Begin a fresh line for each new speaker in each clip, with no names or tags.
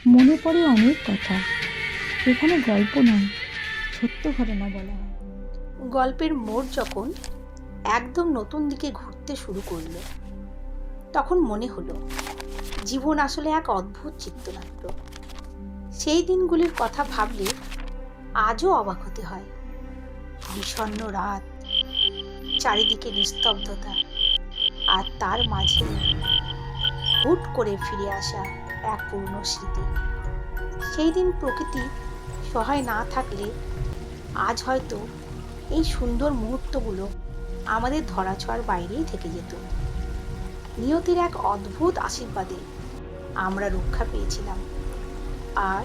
মনে পড়ে অনেক কথা, এখানে গল্প নয়, সত্য ঘটনা বলা হয়।
গল্পের মোড় যখন একদম নতুন দিকে ঘুরতে শুরু করলো, তখন মনে হলো জীবন আসলে এক অদ্ভুত চিত্রনাট্য। সেই দিনগুলির কথা ভাবলে আজও অবাক হতে হয়। বিষণ্ণ রাত, চারিদিকে নিস্তব্ধতা, আর তার মাঝে হুট করে ফিরে আসা এক পুরনো স্মৃতি। সেই দিন প্রকৃতি সহায় না থাকলে আজ হয়তো এই সুন্দর মুহূর্তগুলো আমাদের ধরাছোঁয়ার বাইরেই থেকে যেত। নিয়তির এক অদ্ভুত আশীর্বাদে আমরা রক্ষা পেয়েছিলাম, আর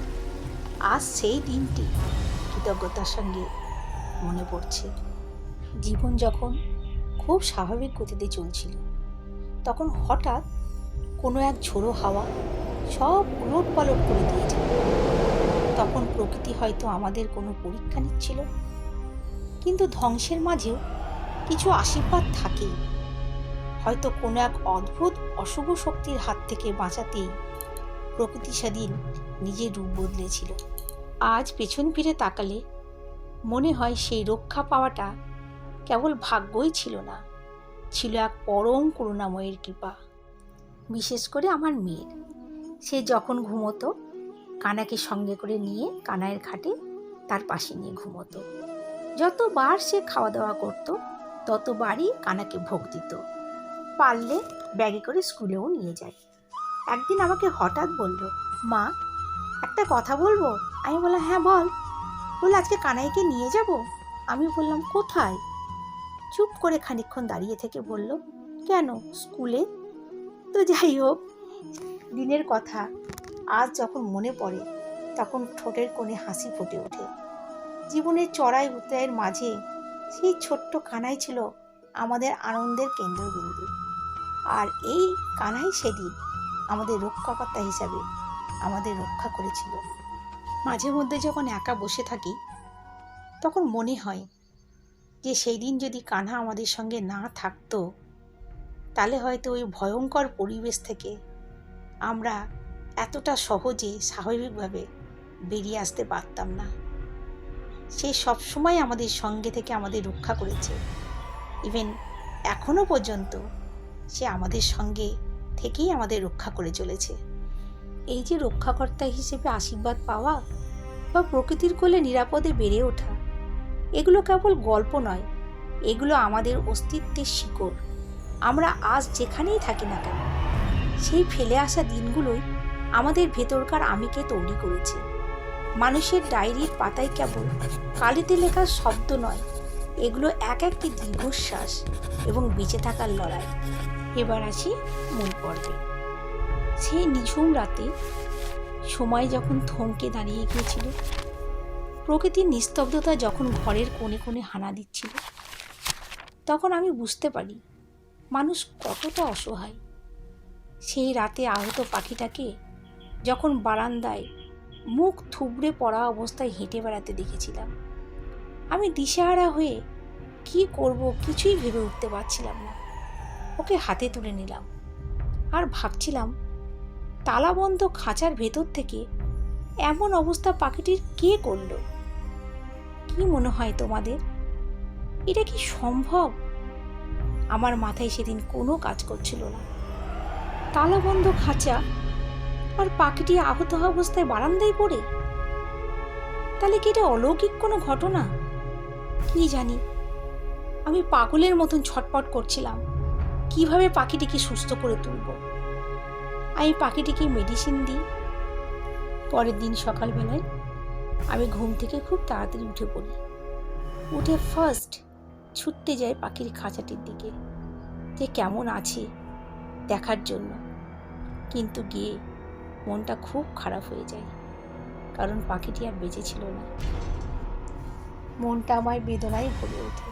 আজ সেই দিনটি কৃতজ্ঞতার সঙ্গে মনে পড়ছে। জীবন যখন খুব স্বাভাবিক গতিতে চলছিল, তখন হঠাৎ কোনো এক ঝোড়ো হাওয়া সব উলটপালট করে দিয়েছিল। তখন প্রকৃতি হয়তো আমাদের কোনো পরীক্ষা নিচ্ছিল, কিন্তু ধ্বংসের মাঝেও কিছু আশীর্বাদ থাকেই। হয়তো কোনো এক অদ্ভুত অশুভ শক্তির হাত থেকে বাঁচাতেই প্রকৃতি সেদিন নিজের রূপ বদলেছিল। আজ পেছন ফিরে তাকালে মনে হয় সেই রক্ষা পাওয়াটা কেবল ভাগ্যই ছিল না, ছিল এক পরম করুণাময়ের কৃপা। বিশেষ করে আমার মেয়ের, সে যখন ঘুমোতো কানাকে সঙ্গে করে নিয়ে কানাইয়ের খাটে তার পাশে নিয়ে ঘুমোতো। যতবার সে খাওয়া দাওয়া করতো ততবারই কানাকে ভোগ দিত। পারলে ব্যাগে করে স্কুলেও নিয়ে যায়। একদিন আমাকে হঠাৎ বলল, মা একটা কথা বলবো। আমি বললাম, হ্যাঁ বল। বলল, আজকে কানাইকে নিয়ে যাব। আমি বললাম, কোথায়? চুপ করে খানিকক্ষণ দাঁড়িয়ে থেকে বলল, কেন, স্কুলে। তো যাই হোক, দিনের কথা আজ যখন মনে পড়ে তখন ঠোঁটের কোণে হাসি ফুটে ওঠে। জীবনের চড়াই উতরাইয়ের মাঝে সেই ছোট্ট কানাই ছিল আমাদের আনন্দের কেন্দ্রবিন্দু। আর এই কানাই সেদিন আমাদের রক্ষাকর্তা হিসাবে আমাদের রক্ষা করেছিল। মাঝে মধ্যে যখন একা বসে থাকি তখন মনে হয় যে সেই দিন যদি কানহা আমাদের সঙ্গে না থাকতো, তাহলে হয়তো ওই ভয়ঙ্কর পরিবেশ থেকে আমরা এতটা সহজে স্বাভাবিকভাবে বেরিয়ে আসতে পারতাম না। সে সবসময় আমাদের সঙ্গে থেকে আমাদের রক্ষা করেছে। ইভেন এখনো পর্যন্ত সে আমাদের সঙ্গে থেকেই আমাদের রক্ষা করে চলেছে। এই যে রক্ষাকর্তা হিসেবে আশীর্বাদ পাওয়া বা প্রকৃতির কোলে নিরাপদে বেড়ে ওঠা, এগুলো কেবল গল্প নয়, এগুলো আমাদের অস্তিত্বের শিকড়। আমরা আজ যেখানেই থাকি না কেন, সেই ফেলে আসা দিনগুলোই আমাদের ভেতরকার আমিকে তৈরি করেছে। মানুষের ডায়েরির পাতায় কেবল কালিতে লেখা শব্দ নয়, এগুলো এক একটি দীর্ঘশ্বাস এবং বেঁচে থাকার লড়াই। এবার আসি মূল পর্বে। সেই নিঝুম রাতে সময় যখন থমকে দাঁড়িয়ে গিয়েছিল, প্রকৃতির নিস্তব্ধতা যখন ঘরের কোণে কোণে হানা দিচ্ছিল, তখন আমি বুঝতে পারি মানুষ কতটা অসহায়। সেই রাতে আহত পাখিটাকে যখন বারান্দায় মুখ থুবড়ে পড়া অবস্থায় হেঁটে বেড়াতে দেখেছিলাম, আমি দিশেহারা হয়ে কি করব কিছুই ভেবে উঠতে পারছিলাম না। ওকে হাতে তুলে নিলাম আর ভাবছিলাম, তালাবন্ধ খাঁচার ভেতর থেকে এমন অবস্থা পাখিটির কে করল? কি মনে হয় তোমাদের, এটা কি সম্ভব? আমার মাথায় সেদিন কোনো কাজ করছিল না। তালাবন্ধ খাঁচা আর পাখিটি আহত অবস্থায় বারান্দায় পড়ে, তাহলে কি এটা অলৌকিক কোনো ঘটনা? কি জানি, আমি পাগলের মতন ছটপট করছিলাম কিভাবে পাখিটিকে সুস্থ করে তুলব। আমি পাখিটিকে মেডিসিন দিই। পরের দিন সকালবেলায় আমি ঘুম থেকে খুব তাড়াতাড়ি উঠে পড়ি। উঠে ফার্স্ট ছুটতে যাই পাখির খাঁচাটির দিকে, যে কেমন আছে দেখার জন্য। কিন্তু গিয়ে মনটা খুব খারাপ হয়ে যায়, কারণ পাখিটি আর বেঁচে ছিল না। মনটা আমার বেদনায় ভরে ওঠে।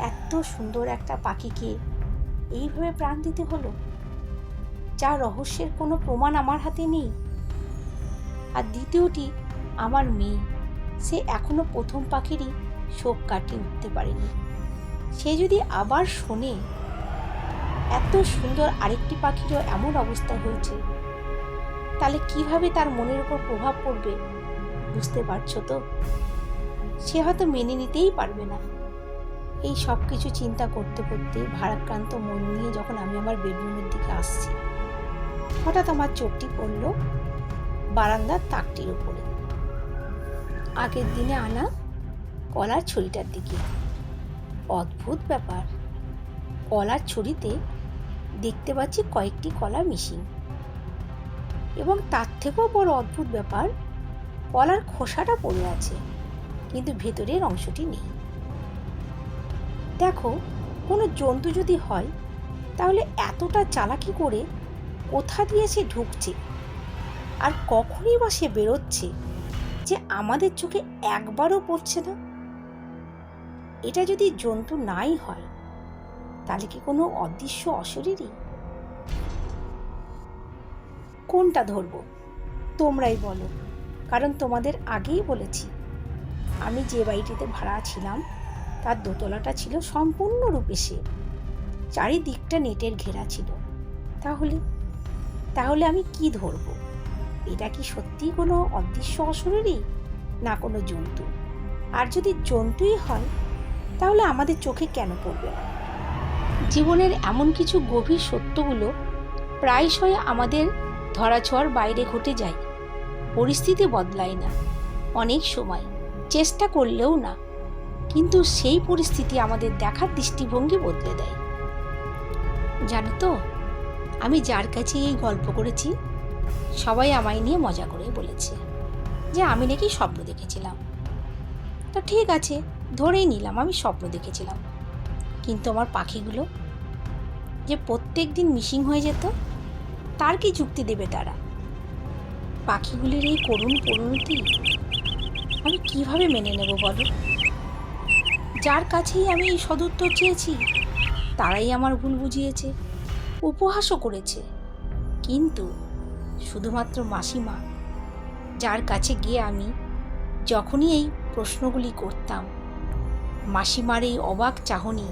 এত সুন্দর একটা পাখিকে এইভাবে প্রাণ দিতে হলো, যার রহস্যের কোনো প্রমাণ আমার হাতে নেই। আর দ্বিতীয়টি আমার মেয়ে, সে এখনো প্রথম পাখিরই শোক কাটিয়ে উঠতে পারেনি। সে যদি আবার শোনে এত সুন্দর আরেকটি পাখিরও এমন অবস্থা হয়েছে, তাহলে কিভাবে তার মনের উপর প্রভাব পড়বে বুঝতে পারছো তো? সে হয়তো মেনে নিতেই পারবে না। এই সব কিছু চিন্তা করতে করতে ভারাক্রান্ত মন নিয়ে যখন আমি আমার বেডরুমের দিকে আসছি, হঠাৎ আমার চোখটি পড়ল বারান্দার তাকটির উপরে আগের দিনে আনা কলার ছড়িটার দিকে। অদ্ভুত ব্যাপার, কলার ছড়িতে দেখতে পাচ্ছি কয়েকটি কলা মিসিং, এবং তার থেকেও বড় অদ্ভুত ব্যাপার, কলার খোসাটা পড়ে আছে কিন্তু ভেতরের অংশটি নেই। দেখো, কোনো জন্তু যদি হয় তাহলে এতটা চালাকি করে কোথা দিয়ে সে ঢুকছে আর কখনই বা সে বেরোচ্ছে যে আমাদের চোখে একবারও পড়ছে না? এটা যদি জন্তু নাই হয় তাহলে কি কোনো অদৃশ্য অশরীরই? কোনটা ধরবো তোমরাই বলো, কারণ তোমাদের আগেই বলেছি আমি যে বাড়িটিতে ভাড়া ছিলাম তার দোতলাটা ছিল সম্পূর্ণরূপে সেফ, চারিদিকটা নেটের ঘেরা ছিল। তাহলে আমি কি ধরবো? এটা কি সত্যি কোনো অদৃশ্য অশরীরই না কোনো জন্তু? আর যদি জন্তুই হয় তাহলে আমাদের চোখে কেন পড়বে না? জীবনের এমন কিছু গভীর সত্যগুলো প্রায়শই আমাদের ধরাছোঁয়ার বাইরে ঘটে যায়। পরিস্থিতি বদলায় না, অনেক সময় চেষ্টা করলেও না, কিন্তু সেই পরিস্থিতি আমাদের দেখার দৃষ্টিভঙ্গি বদলে দেয়। জানো তো, আমি যার কাছে এই গল্প করেছি সবাই আমায় নিয়ে মজা করে বলেছে যে আমি নাকি স্বপ্ন দেখেছিলাম। তো ঠিক আছে, ধরেই নিলাম আমি স্বপ্ন দেখেছিলাম, কিন্তু আমার পাখিগুলো যে প্রত্যেক দিন মিসিং হয়ে যেত তার কি যুক্তি দেবে তারা? পাখিগুলির এই করুণ পরিণতি আমি কিভাবে মেনে নেব বলো? যার কাছেই আমি এই সদুত্তর চেয়েছি তারাই আমার ভুল বুঝিয়েছে, উপহাসও করেছে। কিন্তু শুধুমাত্র মাসিমা, যার কাছে গিয়ে আমি যখনই এই প্রশ্নগুলি করতাম, মাসিমার এই অবাক চাহনি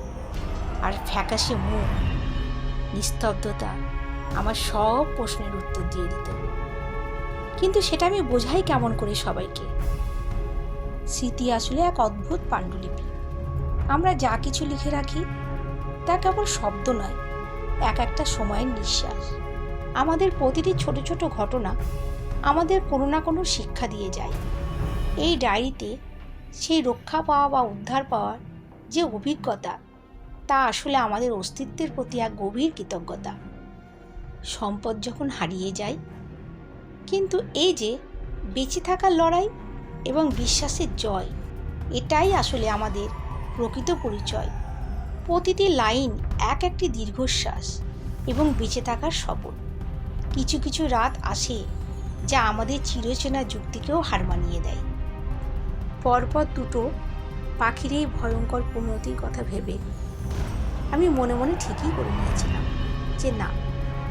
আর ফ্যাকাশে মুখ, নিস্তব্ধতা আমার সব প্রশ্নের উত্তর দিয়ে দিত। কিন্তু সেটা আমি বোঝাই কেমন করে সবাইকে? স্মৃতি আসলে এক অদ্ভুত পাণ্ডুলিপি। আমরা যা কিছু লিখে রাখি তা কেবল শব্দ নয়, এক একটা সময়ের নিঃশ্বাস। আমাদের প্রতিটি ছোট ছোট ঘটনা আমাদের কোনো না কোনো শিক্ষা দিয়ে যায়। এই ডায়েরিতে সেই রক্ষা পাওয়া বা উদ্ধার পাওয়ার যে অভিজ্ঞতা, তা আসলে আমাদের অস্তিত্বের প্রতি এক গভীর কৃতজ্ঞতা। সম্পদ যখন হারিয়ে যায়, কিন্তু এই যে বেঁচে থাকার লড়াই এবং বিশ্বাসের জয়, এটাই আসলে আমাদের প্রকৃত পরিচয়। প্রতিটি লাইন এক একটি দীর্ঘশ্বাস এবং বেঁচে থাকার শপথ। কিছু কিছু রাত আসে যা আমাদের চিরচেনা যুক্তিকেও হার মানিয়ে দেয়। পরপর দুটো পাখির এই ভয়ঙ্কর পরিণতির কথা ভেবে আমি মনে মনে ঠিকই করে নিয়েছিলাম যে না,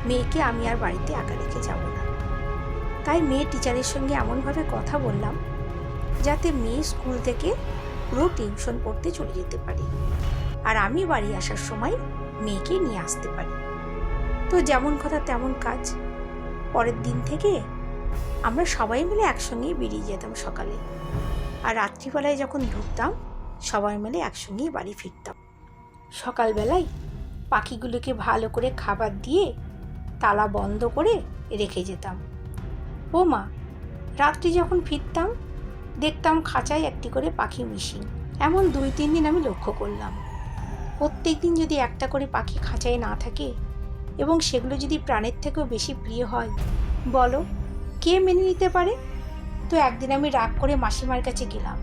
মেয়েকে আমি আর বাড়িতে একা রেখে যাব না। তাই মেয়ে টিচারের সঙ্গে এমনভাবে কথা বললাম যাতে মেয়ে স্কুল থেকে পুরো টিউশন পড়তে চলে যেতে পারে, আর আমি বাড়ি আসার সময় মেয়েকে নিয়ে আসতে পারি। তো যেমন কথা তেমন কাজ। পরের দিন থেকে আমরা সবাই মিলে একসঙ্গেই বেরিয়ে যেতাম সকালে, আর রাত্রিবেলায় যখন ঢুকতাম সবাই মিলে একসঙ্গেই বাড়ি ফিরতাম। সকালবেলায় পাখিগুলোকে ভালো করে খাবার দিয়ে তালা বন্ধ করে রেখে যেতাম। ও মা, রাত্রি যখন ফিরতাম দেখতাম খাঁচায় একটি করে পাখি মিসিং। এমন 2-3 দিন আমি লক্ষ্য করলাম। প্রত্যেক দিন যদি একটা করে পাখি খাঁচায় না থাকে এবং সেগুলো যদি প্রাণের থেকেও বেশি প্রিয় হয়, বলো কে মেনে নিতে পারে? তো একদিন আমি রাগ করে মাসিমার কাছে গেলাম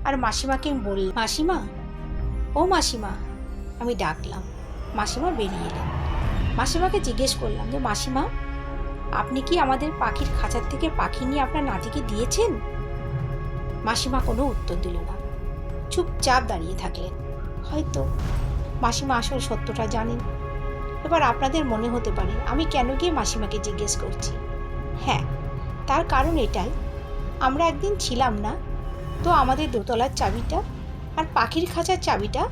আর মাসিমাকে আমি বললাম, মাসিমা, ও মাসিমা। আমি ডাকলাম, মাসিমা বেরিয়ে এলেন। মাসিমাকে জিজ্ঞেস করলাম যে মাসিমা, আপনি কি আমাদের পাখির খাঁচার থেকে পাখি নিয়ে আপনার নাতিকে দিয়েছেন? মাসিমা কোনো উত্তর দিল না, চুপচাপ দাঁড়িয়ে থাকলেন। হয়তো মাসিমা আসল সত্যটা জানেন। এবার আপনাদের মনে হতে পারে আমি কেন গিয়ে মাসিমাকে জিজ্ঞেস করছি। হ্যাঁ, তার কারণ এটাই, আমরা একদিন ছিলাম না, তো আমাদের দোতলার চাবিটা আর পাখির খাঁচার চাবিটা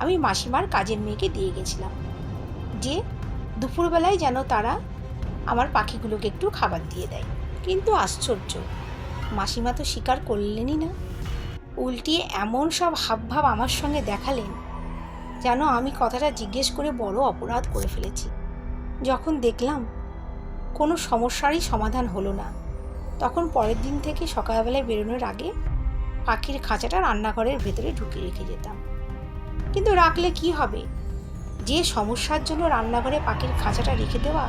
আমি মাসিমার কাজের মেয়েকে দিয়ে গেছিলাম, যে দুপুরবেলায় যেন তারা আমার পাখিগুলোকে একটু খাবার দিয়ে দেয়। কিন্তু আশ্চর্য, মাসিমা তো স্বীকার করলেনই না, উল্টিয়ে এমন সব হাবভাব আমার সঙ্গে দেখালেন যেন আমি কথাটা জিজ্ঞেস করে বড় অপরাধ করে ফেলেছি। যখন দেখলাম কোনো সমস্যারই সমাধান হলো না, তখন পরের দিন থেকে সকালবেলায় বেরোনোর আগে পাখির খাঁচাটা রান্নাঘরের ভেতরে ঢুকিয়ে রেখে যেতাম। কিন্তু রাখলে কি হবে, যে সমস্যার জন্য রান্নাঘরে পাখির খাঁচাটা রেখে দেওয়া,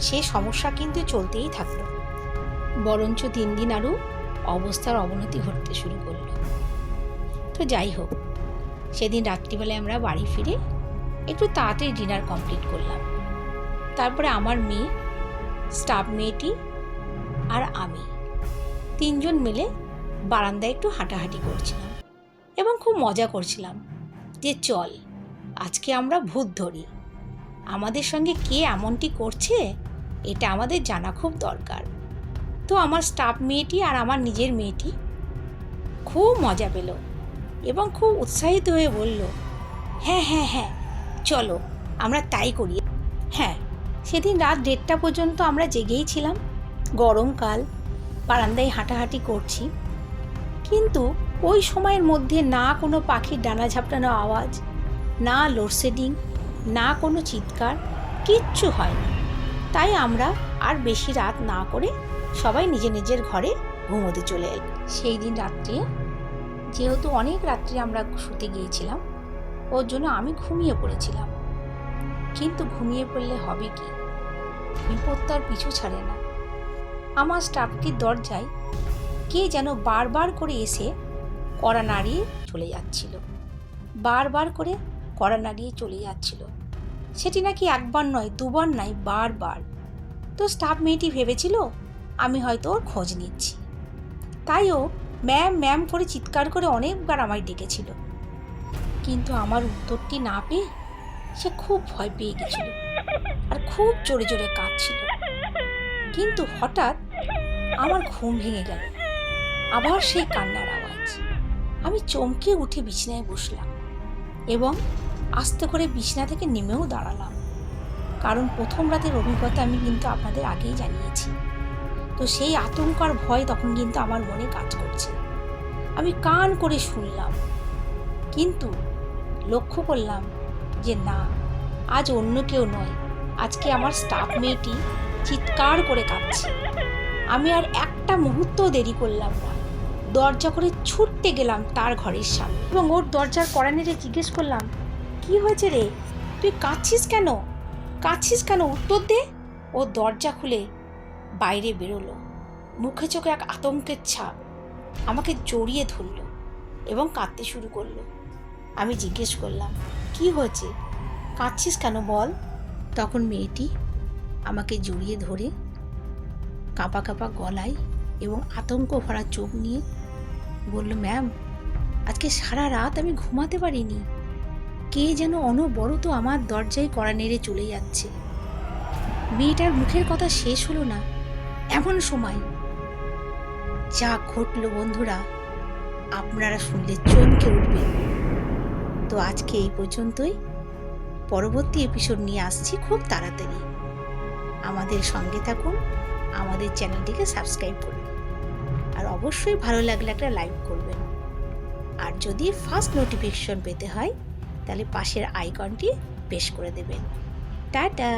সে সমস্যা কিন্তু চলতেই থাকলো। বরঞ্চ দিন দিন আরও অবস্থার অবনতি ঘটতে শুরু করলো। তো যাই হোক, সেদিন রাত্রিবেলায় আমরা বাড়ি ফিরে একটু তাড়াতাড়ি ডিনার কমপ্লিট করলাম। তারপরে আমার মেয়ে, স্টাফ মেয়েটি আর আমি তিনজন মিলে বারান্দায় একটু হাঁটাহাঁটি করছিলাম এবং খুব মজা করছিলাম যে চল আজকে আমরা ভূত ধরি, আমাদের সঙ্গে কে এমনটি করছে এটা আমাদের জানা খুব দরকার। তো আমার স্টাফ মেয়েটি আর আমার নিজের মেয়েটি খুব মজা পেল এবং খুব উৎসাহিত হয়ে বলল, হ্যাঁ হ্যাঁ হ্যাঁ চলো আমরা তাই করি। হ্যাঁ, সেদিন রাত 1:30 পর্যন্ত আমরা জেগেই ছিলাম। গরমকাল, বারান্দায় হাঁটাহাঁটি করছি, কিন্তু ওই সময়ের মধ্যে না কোনো পাখির ডানা ঝাপটানো আওয়াজ, না লোডশেডিং, না কোনো চিৎকার, কিচ্ছু হয়নি। তাই আমরা আর বেশি রাত না করে সবাই নিজের নিজের ঘরে ঘুমোতে চলে এল। সেই দিন রাত্রে যেহেতু অনেক রাত্রে আমরা শুতে গিয়েছিলাম, ওর জন্য আমি ঘুমিয়ে পড়েছিলাম। কিন্তু ঘুমিয়ে পড়লে হবে কি, বিপদ তার পিছু ছাড়ে না। আমার স্টাফটির দরজায় কে যেন বারবার করে এসে কড়া নাড়িয়ে চলে যাচ্ছিল, বারবার করে কড়া নাড়িয়ে চলে যাচ্ছিল। সেটি নাকি একবার নয়, দুবার নয়, বারবার। তো স্টাফ মেয়েটি ভেবেছিল আমি হয়তো ওর খোঁজ নিচ্ছি, তাই ও ম্যাম ম্যাম করে চিৎকার করে অনেকবার আমায় ডেকেছিল। কিন্তু আমার উত্তরটি না পেয়ে সে খুব ভয় পেয়ে গেছিল আর খুব জোরে জোরে কাঁদছিল। কিন্তু হঠাৎ আমার ঘুম ভেঙে গেল, আবার সেই কান্নার আওয়াজ। আমি চমকে উঠে বিছানায় বসলাম এবং আস্তে করে বিছানা থেকে নেমেও দাঁড়ালাম, কারণ প্রথম রাতের অভিজ্ঞতা আমি কিন্তু আপনাদের আগেই জানিয়েছি। তো সেই আতঙ্ক আর ভয় তখন কিন্তু আমার মনে কাজ করছে। আমি কান করে শুনলাম, কিন্তু লক্ষ্য করলাম যে না, আজ অন্য কেউ নয়, আজকে আমার স্টাফ মেয়েটি চিৎকার করে কাঁদছে। আমি আর একটা মুহূর্তও দেরি করলাম না, দরজা করে ছুটতে গেলাম তার ঘরের সামনে এবং ওর দরজার কড়া নেড়ে জিজ্ঞেস করলাম, কি হয়েছে রে, তুই কাঁদছিস কেন, কাঁদছিস কেন, উত্তর দে। ও দরজা খুলে বাইরে বেরোলো, মুখে চোখে এক আতঙ্কের ছাপ, আমাকে জড়িয়ে ধরল এবং কাঁদতে শুরু করলো। আমি জিজ্ঞেস করলাম, কি হয়েছে, কাঁদছিস কেন বল। তখন মেয়েটি আমাকে জড়িয়ে ধরে কাঁপা কাঁপা গলায় এবং আতঙ্ক ভরা চোখ নিয়ে বলল, ম্যাম আজকে সারা রাত আমি ঘুমাতে পারিনি, কে যেন অনবরত আমার দরজায় কড়া নেড়ে চলে যাচ্ছে। মেয়েটার মুখের কথা শেষ হলো না, এমন সময় যা ঘটল বন্ধুরা, আপনারা শুনলে চমকে উঠবেন। তো আজকে এই পর্যন্তই, পরবর্তী এপিসোড নিয়ে আসছি খুব তাড়াতাড়ি। আমাদের সঙ্গে থাকুন, আমাদের চ্যানেলটিকে সাবস্ক্রাইব করুন, আর অবশ্যই ভালো লাগলে একটা লাইক করবেন। আর যদি ফার্স্ট নোটিফিকেশন পেতে হয় তাহলে পাশের আইকনটি প্রেস করে দেবেন। টাটা।